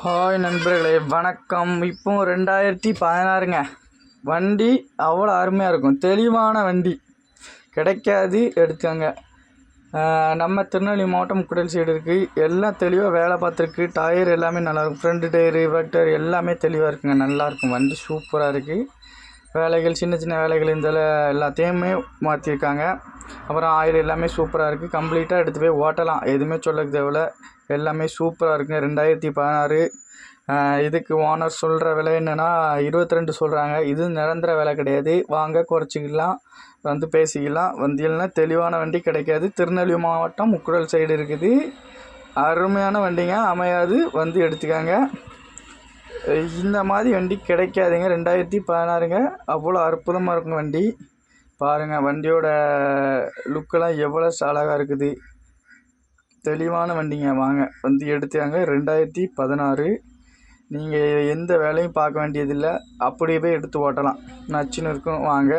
Hi நண்பர்களே, வணக்கம். இப்போ 2016ங்க. வண்டி அவ்வளோ அருமையாக இருக்கும். தெளிவான வண்டி கிடைக்காது, எடுத்துக்கங்க. நம்ம திருநெல்வேலி மாவட்டம் முக்கூடல் சைடு இருக்குது. எல்லாம் தெளிவாக வேலை பார்த்துருக்கு. டயர் எல்லாமே நல்லாயிருக்கும். ஃப்ரண்ட் டயரு, பேக் டயர் எல்லாமே தெளிவாக இருக்குங்க. நல்லாயிருக்கும். வண்டி சூப்பராக இருக்குது. வேலைகள் சின்ன சின்ன வேலைகள் இருந்தால எல்லாத்தையுமே மாற்றிருக்காங்க. அப்புறம் ஆயில் எல்லாமே சூப்பராக இருக்குது. கம்ப்ளீட்டாக எடுத்து போய் ஓட்டலாம். எதுவுமே சொல்ல தேவையில்ல. எல்லாமே சூப்பராக இருக்குங்க. 2016. இதுக்கு ஓனர் சொல்கிற விலை என்னென்னா 22 சொல்கிறாங்க. இது நிரந்தர விலை கிடையாது. வாங்க குறைச்சிக்கலாம், வந்து பேசிக்கலாம். வண்டிகள்னா தெளிவான வண்டி கிடைக்காது. திருநெல்வேலி மாவட்டம் முக்கூடல் சைடு இருக்குது. அருமையான வண்டிங்க, அமையாது. வந்து எடுத்துக்காங்க. இந்த மாதிரி வண்டி கிடைக்காதுங்க. 2016ங்க. அவ்வளோ அற்புதமாக இருக்குங்க வண்டி. பாருங்கள், வண்டியோட லுக்கெல்லாம் எவ்வளோ அழகாக இருக்குது. தெளிவான வண்டிங்க. வாங்க வந்து எடுத்துக்காங்க. 2016. நீங்கள் எந்த வேலையும் பார்க்க வேண்டியதில்லை. அப்படியே போய் எடுத்து ஓட்டலாம். நச்சுன்னு இருக்கும். வாங்க.